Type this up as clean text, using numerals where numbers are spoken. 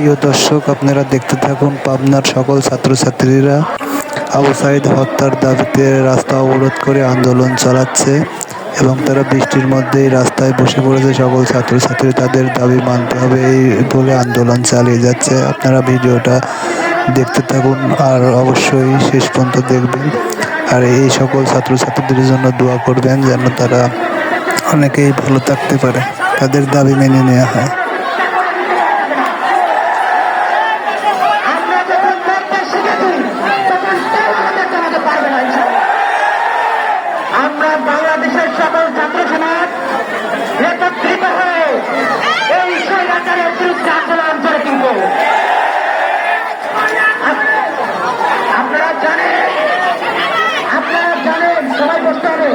প্রিয় দর্শক, আপনারা দেখতে থাকুন। পাবনার সকল ছাত্রছাত্রীরা আবু সাঈদ হত্যার দাবিতে রাস্তা অবরোধ করে আন্দোলন চালাচ্ছে এবং তারা বৃষ্টির মধ্যেই রাস্তায় বসে পড়েছে। সকল ছাত্রছাত্রী তাদের দাবি মানতে হবে এই বলে আন্দোলন চালিয়ে যাচ্ছে। আপনারা ভিডিওটা দেখতে থাকুন আর অবশ্যই শেষ পর্যন্ত দেখবেন। আর এই সকল ছাত্রছাত্রীদের জন্য দোয়া করবেন যেন তারা অনেকেই ভালো থাকতে পারে, তাদের দাবি মেনে নেওয়া হয়। আমরা বাংলাদেশের সকল ছাত্র সমাজ একত্রিত হয়ে এই স্বৈরাচারের বিরুদ্ধে আন্দোলন করে তুলব। আপনারা জানেন সবাই বসতে হবে।